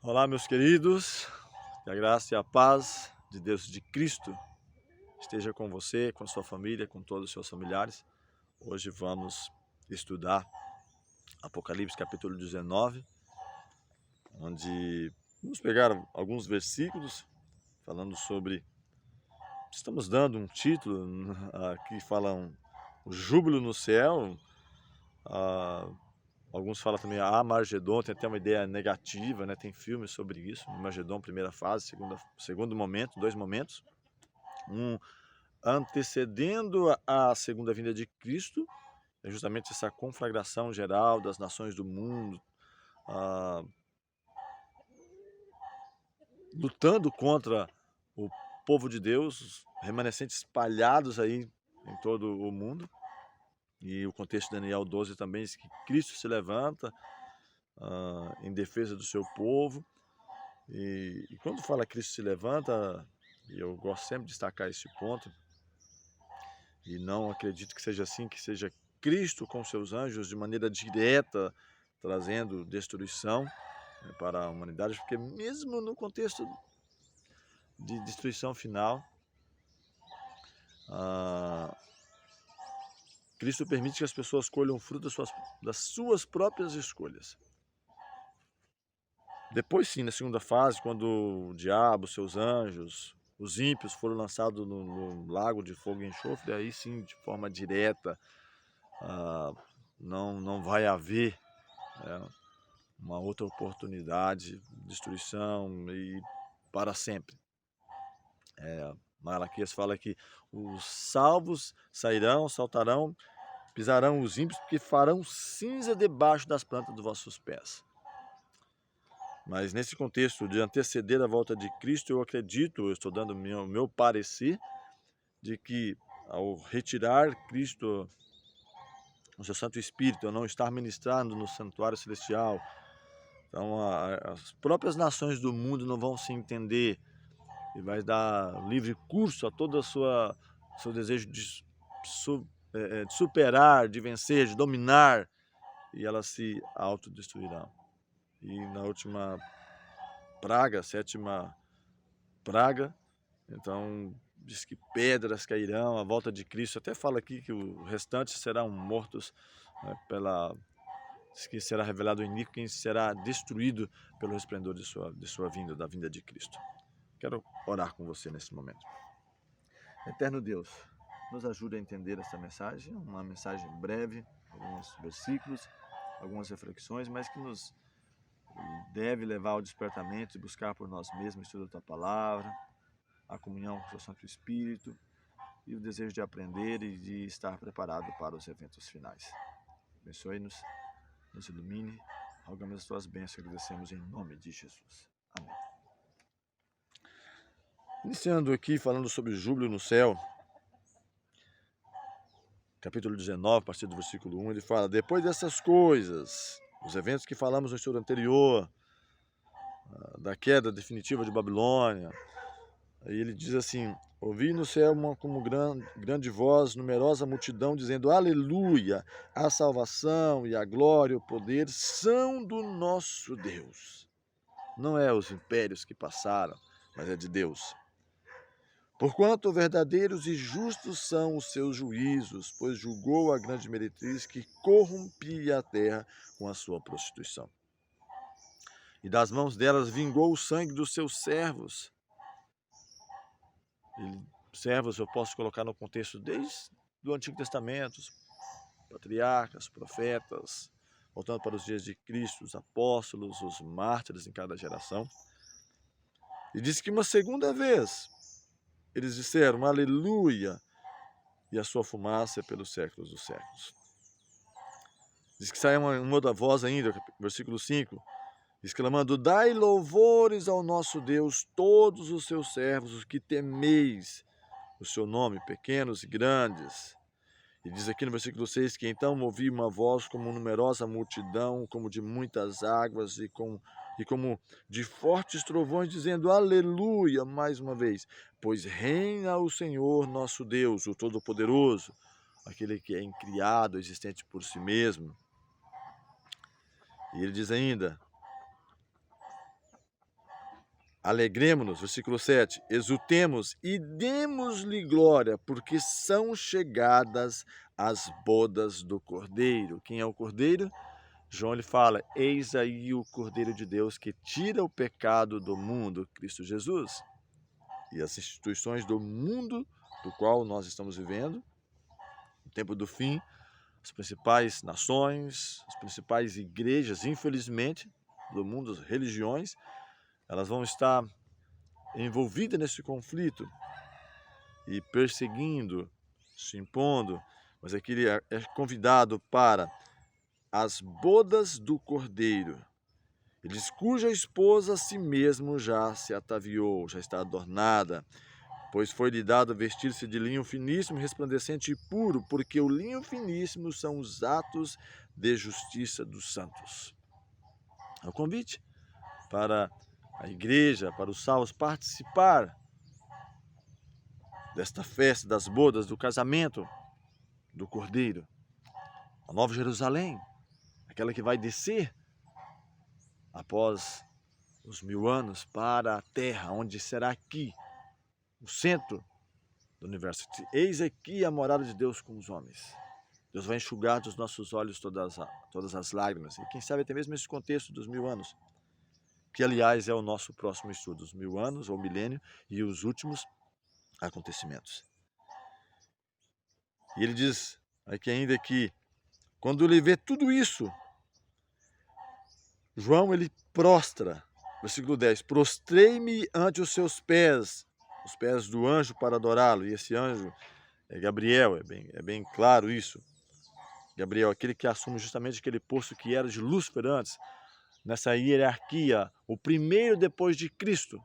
Olá, meus queridos, que a graça e a paz de Deus de Cristo esteja com você, com a sua família, com todos os seus familiares. Hoje vamos estudar Apocalipse capítulo 19, onde vamos pegar alguns versículos falando sobre... Estamos dando um título que fala o júbilo no céu. Alguns falam também Armagedon, tem até uma ideia negativa, né? Tem filmes sobre isso. Armagedon, primeira fase, segundo momento, dois momentos. Um antecedendo a segunda vinda de Cristo, é justamente essa conflagração geral das nações do mundo, lutando contra o povo de Deus, remanescentes espalhados aí em todo o mundo. E o contexto de Daniel 12 também diz que Cristo se levanta em defesa do seu povo. E quando fala Cristo se levanta, e eu gosto sempre de destacar esse ponto, e não acredito que seja assim, que seja Cristo com seus anjos de maneira direta, trazendo destruição, né, para a humanidade, porque mesmo no contexto de destruição final, Cristo permite que as pessoas colham o fruto das suas próprias escolhas. Depois sim, na segunda fase, quando o diabo, seus anjos, os ímpios foram lançados no lago de fogo e enxofre, aí sim, de forma direta, não vai haver uma outra oportunidade, destruição e para sempre. Malaquias fala que os salvos sairão, saltarão, pisarão os ímpios, porque farão cinza debaixo das plantas dos vossos pés. Mas nesse contexto de anteceder a volta de Cristo, eu acredito, eu estou dando o meu parecer, de que ao retirar Cristo, o seu Santo Espírito, ao não estar ministrando no santuário celestial, então as próprias nações do mundo não vão se entender e vai dar livre curso a todo o seu desejo de superar, de vencer, de dominar, e elas se autodestruirão. E na última praga, sétima praga, então diz que pedras cairão, a volta de Cristo, até fala aqui que os restantes serão mortos, né, diz que será revelado o iníquo, quem será destruído pelo resplendor de sua vinda, da vinda de Cristo. Quero orar com você nesse momento. Eterno Deus, nos ajude a entender essa mensagem, uma mensagem breve, alguns versículos, algumas reflexões, mas que nos deve levar ao despertamento e buscar por nós mesmos o estudo da Tua Palavra, a comunhão com o Seu Santo Espírito e o desejo de aprender e de estar preparado para os eventos finais. Abençoe-nos, nos ilumine, rogamos as Tuas bênçãos e agradecemos em nome de Jesus. Amém. Iniciando aqui, falando sobre o júbilo no céu, capítulo 19, a partir do versículo 1, ele fala: depois dessas coisas, os eventos que falamos no estudo anterior, da queda definitiva de Babilônia, aí ele diz assim: ouvi no céu como grande voz, numerosa multidão, dizendo: aleluia, a salvação e a glória e o poder são do nosso Deus. Não é os impérios que passaram, mas é de Deus. Porquanto verdadeiros e justos são os seus juízos, pois julgou a grande meretriz que corrompia a terra com a sua prostituição. E das mãos delas vingou o sangue dos seus servos. E servos eu posso colocar no contexto desde o Antigo Testamento, os patriarcas, profetas, voltando para os dias de Cristo, os apóstolos, os mártires em cada geração. E diz que uma segunda vez eles disseram aleluia, e a sua fumaça é pelos séculos dos séculos. Diz que saiu uma outra voz ainda, versículo 5, exclamando: dai louvores ao nosso Deus, todos os seus servos, os que temeis o seu nome, pequenos e grandes. E diz aqui no versículo 6 que então ouvi uma voz como numerosa multidão, como de muitas águas e como de fortes trovões, dizendo aleluia, mais uma vez, pois reina o Senhor nosso Deus, o Todo-Poderoso, aquele que é incriado, existente por si mesmo. E ele diz ainda: Alegremo-nos, versículo 7, exultemos e demos-lhe glória, porque são chegadas as bodas do Cordeiro. Quem é o Cordeiro? João ele fala, eis aí o Cordeiro de Deus que tira o pecado do mundo, Cristo Jesus. E as instituições do mundo do qual nós estamos vivendo, no tempo do fim, as principais nações, as principais igrejas, infelizmente, do mundo, as religiões, elas vão estar envolvidas nesse conflito e perseguindo, se impondo, mas aqui ele é convidado para as bodas do Cordeiro. Ele diz, cuja esposa a si mesmo já se ataviou, já está adornada, pois foi-lhe dado vestir-se de linho finíssimo, resplandecente e puro, porque o linho finíssimo são os atos de justiça dos santos. É o convite para a igreja, para os salvos participar desta festa das bodas, do casamento do Cordeiro, a Nova Jerusalém, aquela que vai descer após os 1000 anos para a terra, onde será aqui o centro do universo. Eis aqui a morada de Deus com os homens. Deus vai enxugar dos nossos olhos todas as lágrimas. E quem sabe até mesmo esse contexto dos 1000 anos, que aliás é o nosso próximo estudo, os 1000 anos ou milênio e os últimos acontecimentos. E ele diz aqui ainda que quando ele vê tudo isso, João ele prostra, versículo 10, prostrei-me ante os seus pés, os pés do anjo para adorá-lo. E esse anjo é Gabriel, é bem claro isso. Gabriel, aquele que assume justamente aquele posto que era de Lúcifer antes, nessa hierarquia, o primeiro depois de Cristo.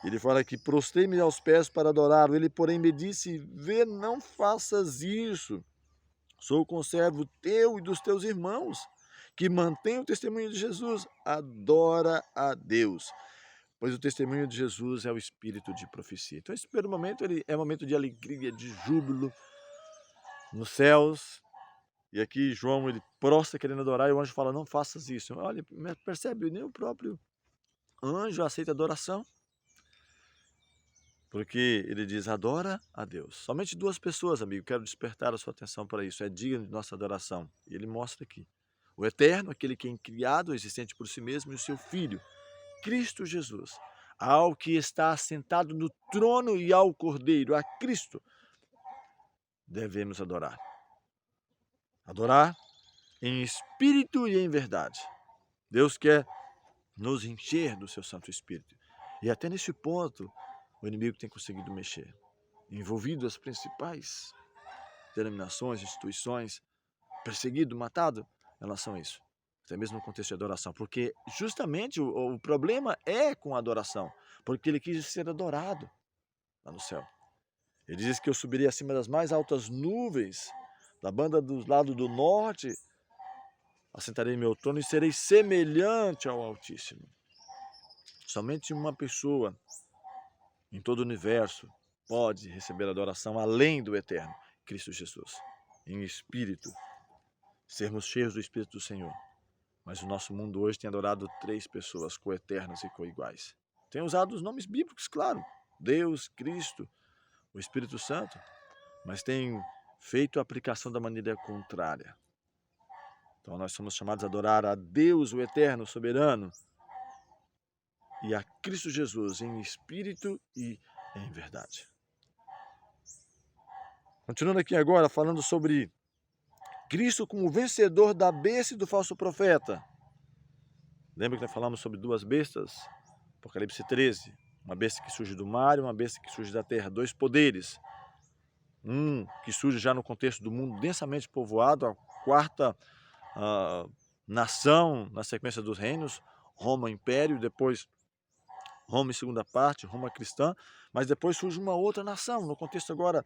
Ele fala que prostrei-me aos pés para adorá-lo. Ele, porém, me disse, vê, não faças isso. Sou conservo teu e dos teus irmãos, que mantém o testemunho de Jesus. Adora a Deus, pois o testemunho de Jesus é o espírito de profecia. Então, esse primeiro momento ele é um momento de alegria, de júbilo nos céus. E aqui João ele prostra querendo adorar e o anjo fala, não faças isso. Olha, percebe, nem o próprio anjo aceita adoração. Porque ele diz, adora a Deus. Somente 2 pessoas, amigo, quero despertar a sua atenção para isso, é digno de nossa adoração. E ele mostra aqui. O Eterno, aquele que é incriado, existente por si mesmo, e o seu Filho, Cristo Jesus. Ao que está assentado no trono e ao Cordeiro, a Cristo, devemos adorar. Adorar em espírito e em verdade. Deus quer nos encher do seu Santo Espírito. E até nesse ponto, o inimigo tem conseguido mexer, envolvido as principais denominações, instituições, perseguido, matado em relação a isso. Até mesmo no contexto de adoração, porque justamente o problema é com a adoração, porque ele quis ser adorado lá no céu. Ele diz que eu subirei acima das mais altas nuvens, da banda do lado do norte, assentarei meu trono e serei semelhante ao Altíssimo. Somente uma pessoa em todo o universo pode receber adoração além do Eterno, Cristo Jesus, em espírito, sermos cheios do Espírito do Senhor. Mas o nosso mundo hoje tem adorado 3 pessoas coeternas e coiguais. Tem usado os nomes bíblicos, claro, Deus, Cristo, o Espírito Santo, mas tem feito a aplicação da maneira contrária. Então nós somos chamados a adorar a Deus, o Eterno, o Soberano, e a Cristo Jesus em espírito e em verdade. Continuando aqui agora, falando sobre Cristo como vencedor da besta e do falso profeta. Lembra que nós falamos sobre 2 bestas? Apocalipse 13. Uma besta que surge do mar e uma besta que surge da terra. 2 poderes. Um que surge já no contexto do mundo densamente povoado, a 4ª nação na sequência dos reinos, Roma Império, depois Roma em segunda parte, Roma cristã, mas depois surge uma outra nação, no contexto agora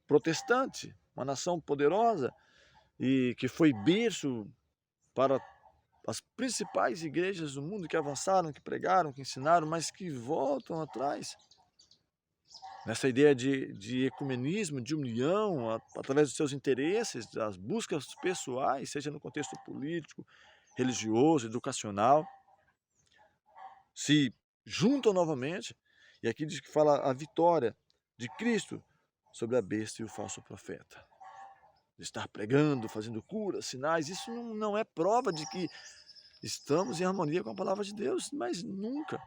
protestante, uma nação poderosa e que foi berço para as principais igrejas do mundo que avançaram, que pregaram, que ensinaram, mas que voltam atrás. Nessa ideia de ecumenismo, de união, através dos seus interesses, das buscas pessoais, seja no contexto político, religioso, educacional, se juntam novamente. E aqui diz que fala a vitória de Cristo sobre a besta e o falso profeta. De estar pregando, fazendo curas, sinais, isso não é prova de que estamos em harmonia com a palavra de Deus, mas nunca.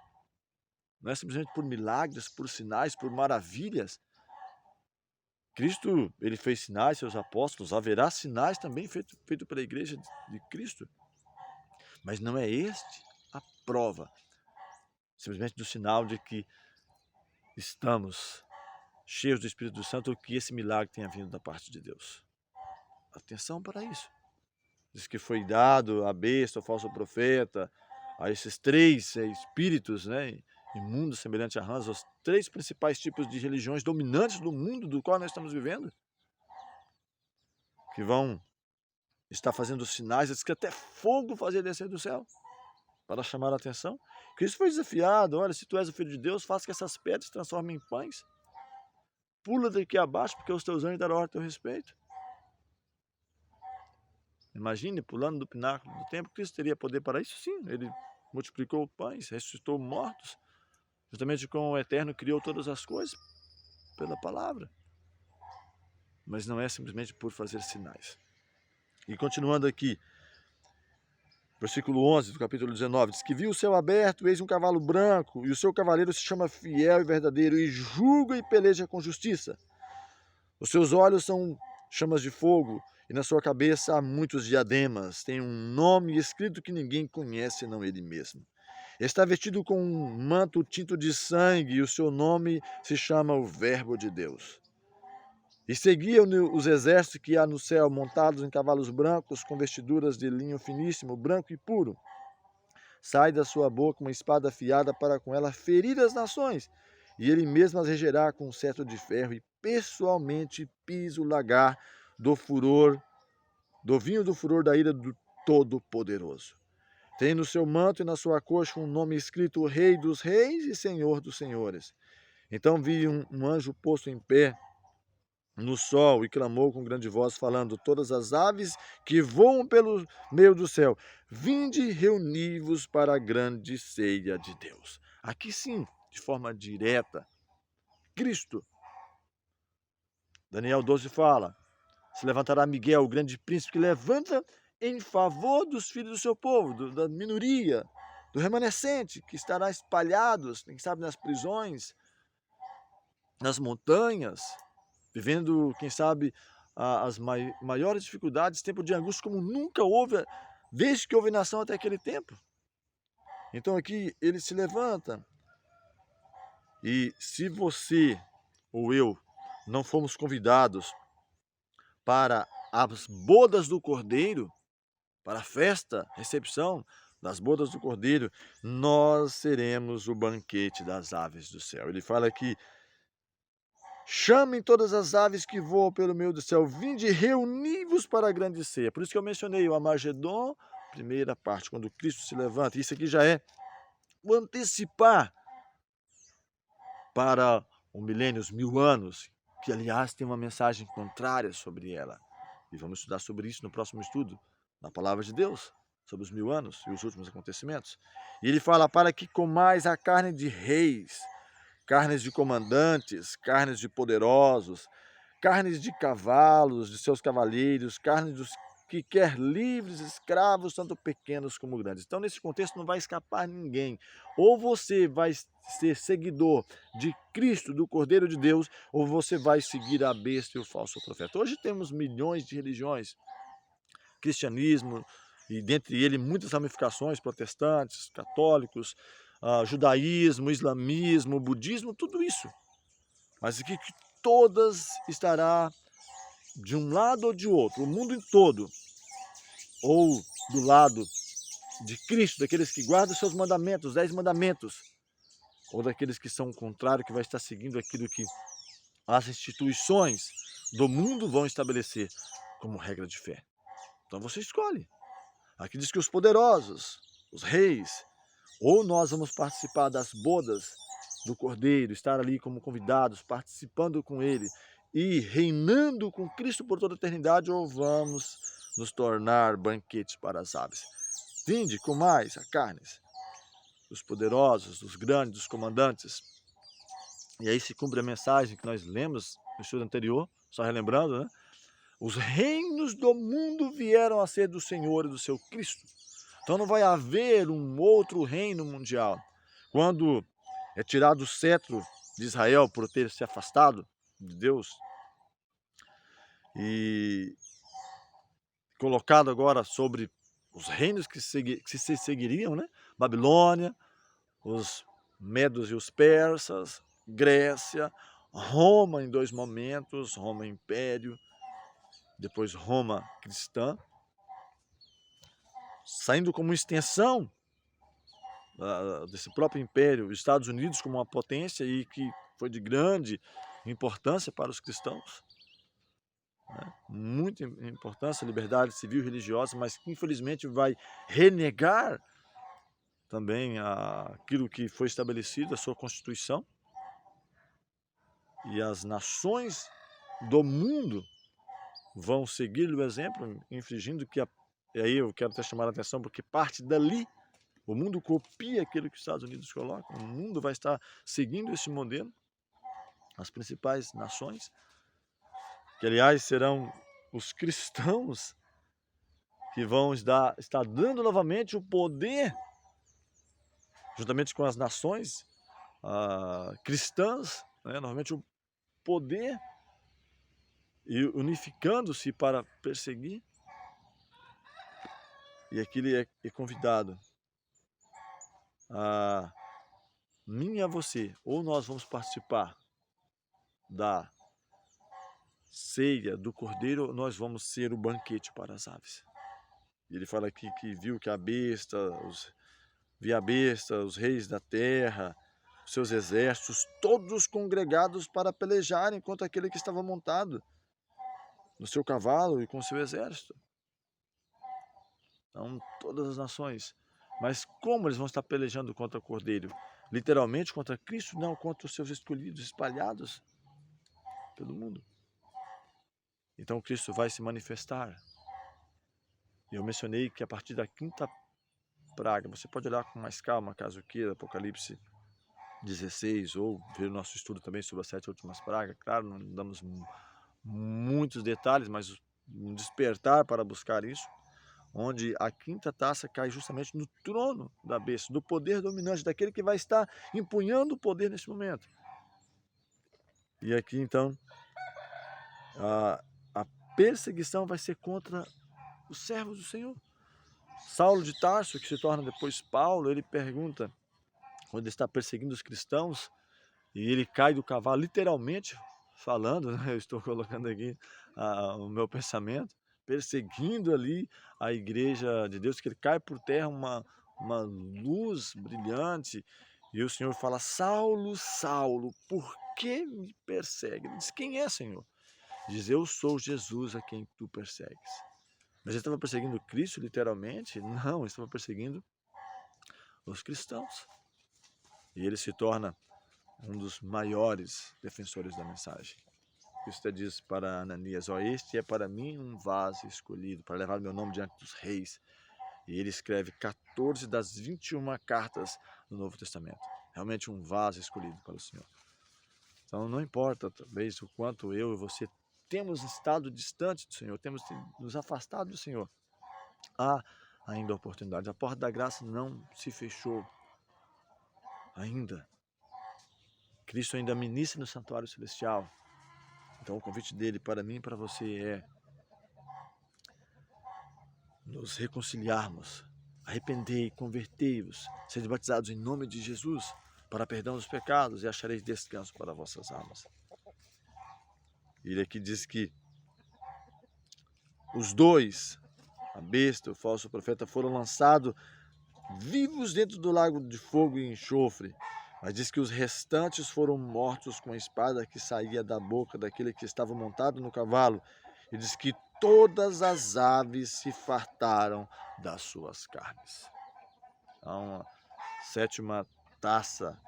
Não é simplesmente por milagres, por sinais, por maravilhas. Cristo, ele fez sinais, seus apóstolos, haverá sinais também feito pela igreja de Cristo. Mas não é este a prova, simplesmente do sinal de que estamos cheios do Espírito Santo ou que esse milagre tenha vindo da parte de Deus. Atenção para isso. Diz que foi dado a besta, ao falso profeta, a esses três espíritos, né, imundos, semelhantes a rãs, os três principais tipos de religiões dominantes do mundo do qual nós estamos vivendo, que vão estar fazendo sinais, diz que até fogo fazer descer do céu, para chamar a atenção. Cristo foi desafiado: olha, se tu és o Filho de Deus, faça que essas pedras se transformem em pães. Pula daqui abaixo, porque os teus anjos darão ordem a teu respeito. Imagine, pulando do pináculo do templo, Cristo teria poder para isso? Sim, ele multiplicou pães, ressuscitou mortos, justamente como o Eterno criou todas as coisas pela palavra. Mas não é simplesmente por fazer sinais. E continuando aqui, versículo 11 do capítulo 19, diz que viu o céu aberto, eis um cavalo branco, e o seu cavaleiro se chama Fiel e Verdadeiro, e julga e peleja com justiça. Os seus olhos são chamas de fogo, e na sua cabeça há muitos diademas. Tem um nome escrito que ninguém conhece, senão ele mesmo. Está vestido com um manto tinto de sangue, e o seu nome se chama o Verbo de Deus. E seguiam os exércitos que há no céu, montados em cavalos brancos, com vestiduras de linho finíssimo, branco e puro. Sai da sua boca uma espada afiada para com ela ferir as nações, e ele mesmo as regerá com um cetro de ferro, e pessoalmente pisa o lagar do vinho do furor da ira do Todo-Poderoso. Tem no seu manto e na sua coxa um nome escrito: Rei dos Reis e Senhor dos Senhores. Então vi um anjo posto em pé no sol e clamou com grande voz, falando: todas as aves que voam pelo meio do céu, vinde reuni-vos para a grande ceia de Deus. Aqui sim, de forma direta, Cristo. Daniel 12 fala: se levantará Miguel, o grande príncipe, que levanta em favor dos filhos do seu povo, da minoria, do remanescente, que estará espalhados, quem sabe, nas prisões, nas montanhas, vivendo, quem sabe, as maiores dificuldades, tempo de angústia como nunca houve, desde que houve nação até aquele tempo. Então aqui ele se levanta. E se você ou eu não fomos convidados para as bodas do Cordeiro, para a festa, recepção das bodas do Cordeiro, nós seremos o banquete das aves do céu. Ele fala aqui: chamem todas as aves que voam pelo meio do céu, vinde reuni-vos para a grande ceia. Por isso que eu mencionei o Armagedon, primeira parte, quando Cristo se levanta. Isso aqui já é o antecipar para o milênio, os 1000 anos, que aliás tem uma mensagem contrária sobre ela. E vamos estudar sobre isso no próximo estudo, na Palavra de Deus, sobre os 1000 anos e os últimos acontecimentos. E ele fala: para que comais a carne de reis, carnes de comandantes, carnes de poderosos, carnes de cavalos, de seus cavaleiros, carnes dos que quer livres, escravos, tanto pequenos como grandes. Então, nesse contexto, não vai escapar ninguém. Ou você vai ser seguidor de Cristo, do Cordeiro de Deus, ou você vai seguir a besta e o falso profeta. Hoje temos milhões de religiões, cristianismo, e dentre ele muitas ramificações, protestantes, católicos, judaísmo, islamismo, budismo, tudo isso. Mas aqui que todas estará de um lado ou de outro, o mundo em todo, ou do lado de Cristo, daqueles que guardam os seus mandamentos, os 10 mandamentos, ou daqueles que são o contrário, que vai estar seguindo aquilo que as instituições do mundo vão estabelecer como regra de fé. Então você escolhe. Aqui diz que os poderosos, os reis, ou nós vamos participar das bodas do Cordeiro, estar ali como convidados, participando com ele e reinando com Cristo por toda a eternidade, ou vamos nos tornar banquetes para as aves. Vinde, comais a carnes. dos poderosos, dos grandes, dos comandantes. E aí se cumpre a mensagem que nós lemos no estudo anterior, só relembrando, né? Os reinos do mundo vieram a ser do Senhor e do seu Cristo. Então não vai haver um outro reino mundial. Quando é tirado o cetro de Israel por ter se afastado de Deus e colocado agora sobre os reinos que se seguiriam, né? Babilônia, os medos e os persas, Grécia, Roma em 2 momentos, Roma Império, depois Roma cristã, saindo como extensão desse próprio império, os Estados Unidos como uma potência e que foi de grande importância para os cristãos, né? Muita importância, liberdade civil e religiosa, mas que infelizmente vai renegar também aquilo que foi estabelecido, a sua Constituição, e as nações do mundo vão seguir o exemplo, infringindo e aí eu quero até chamar a atenção, porque parte dali, o mundo copia aquilo que os Estados Unidos colocam, o mundo vai estar seguindo esse modelo, as principais nações, que aliás serão os cristãos que vão estar dando novamente o poder, juntamente com as nações cristãs, né, novamente o poder, e unificando-se para perseguir. E aqui ele é convidado a mim e a você, ou nós vamos participar da ceia do Cordeiro, ou nós vamos ser o banquete para as aves. E ele fala aqui que viu que via a besta, os reis da terra, os seus exércitos, todos congregados para pelejarem contra aquele que estava montado no seu cavalo e com o seu exército. Então, todas as nações. Mas como eles vão estar pelejando contra o Cordeiro? Literalmente contra Cristo? Não, contra os seus escolhidos, espalhados pelo mundo. Então Cristo vai se manifestar. Eu mencionei que a partir da 5ª praga, você pode olhar com mais calma, caso queira, Apocalipse 16, ou ver o nosso estudo também sobre as 7 últimas pragas. Claro, não damos muitos detalhes, mas um despertar para buscar isso, onde a 5ª taça cai justamente no trono da besta, do poder dominante, daquele que vai estar empunhando o poder nesse momento. E aqui então, a perseguição vai ser contra os servos do Senhor. Saulo de Tarso, que se torna depois Paulo, ele pergunta, quando está perseguindo os cristãos, e ele cai do cavalo, literalmente falando, né? Eu estou colocando aqui o meu pensamento, perseguindo ali a igreja de Deus, que ele cai por terra, uma luz brilhante, e o Senhor fala: Saulo, Saulo, por que me persegue? Ele diz: quem é, Senhor? Diz: eu sou Jesus a quem tu persegues. Mas ele estava perseguindo Cristo, literalmente? Não, ele estava perseguindo os cristãos. E ele se torna um dos maiores defensores da mensagem. Cristo diz para Ananias: ó, este é para mim um vaso escolhido, para levar meu nome diante dos reis. E ele escreve 14 das 21 cartas do Novo Testamento. Realmente um vaso escolhido para o Senhor. Então não importa, talvez, o quanto eu e você temos estado distante do Senhor, temos nos afastado do Senhor, há ainda oportunidade. A porta da graça não se fechou ainda. Cristo ainda ministra no santuário celestial. Então o convite dele para mim e para você é nos reconciliarmos, arrependei, convertei-vos, sede batizados em nome de Jesus para perdão dos pecados e achareis descanso para vossas almas. Ele aqui diz que os dois, a besta e o falso profeta, foram lançados vivos dentro do lago de fogo e enxofre, mas diz que os restantes foram mortos com a espada que saía da boca daquele que estava montado no cavalo, e diz que todas as aves se fartaram das suas carnes. Então, a 7ª taça,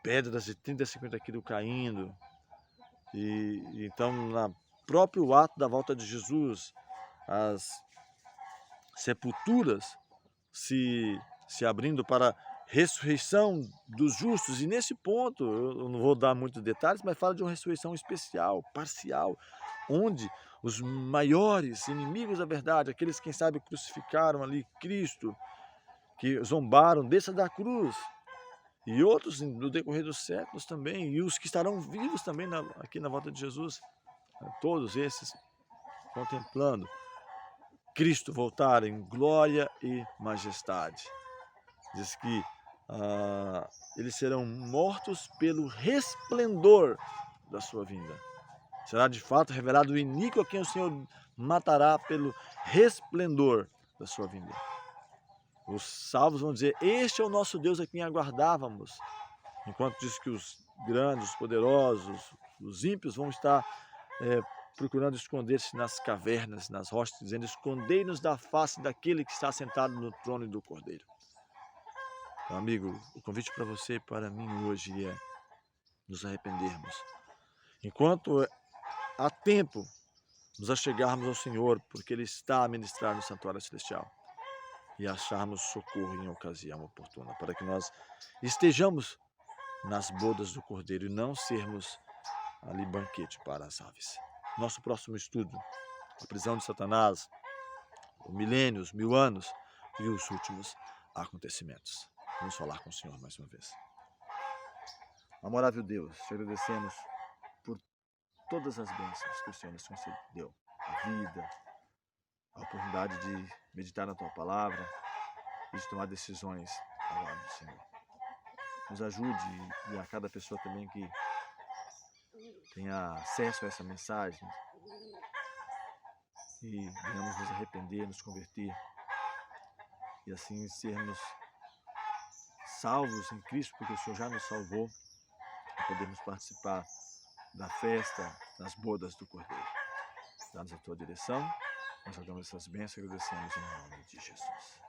pedras de 30 a 50 quilos caindo, e então, no próprio ato da volta de Jesus, as sepulturas se abrindo para ressurreição dos justos. E nesse ponto, eu não vou dar muitos detalhes, mas fala de uma ressurreição especial, parcial, onde os maiores inimigos da verdade, aqueles que, quem sabe, crucificaram ali Cristo, que zombaram, desça da cruz, e outros no decorrer dos séculos também, e os que estarão vivos também aqui na volta de Jesus, todos esses contemplando Cristo voltar em glória e majestade. Diz que eles serão mortos pelo resplendor da sua vinda. Será de fato revelado o iníquo a quem o Senhor matará pelo resplendor da sua vinda. Os salvos vão dizer: este é o nosso Deus a quem aguardávamos. Enquanto diz que os grandes, os poderosos, os ímpios vão estar procurando esconder-se nas cavernas, nas rochas, dizendo: escondei-nos da face daquele que está sentado no trono e do Cordeiro. Então, amigo, o convite para você e para mim hoje é nos arrependermos. Enquanto há tempo, nos achegarmos ao Senhor, porque Ele está a ministrar no santuário celestial, e acharmos socorro em ocasião oportuna, para que nós estejamos nas bodas do Cordeiro e não sermos ali banquete para as aves. Nosso próximo estudo, a prisão de Satanás, o milênio, os 1000 anos e os últimos acontecimentos. Vamos falar com o Senhor mais uma vez. Amorável Deus, te agradecemos por todas as bênçãos que o Senhor nos concedeu. A vida, a oportunidade de meditar na Tua Palavra e de tomar decisões ao lado do Senhor. Nos ajude e a cada pessoa também que tenha acesso a essa mensagem e venhamos nos arrepender, nos converter e assim sermos salvos em Cristo, porque o Senhor já nos salvou e podemos participar da festa, das bodas do Cordeiro. Dá-nos a Tua direção, nós damos essas bênçãos e agradecemos em nome de Jesus.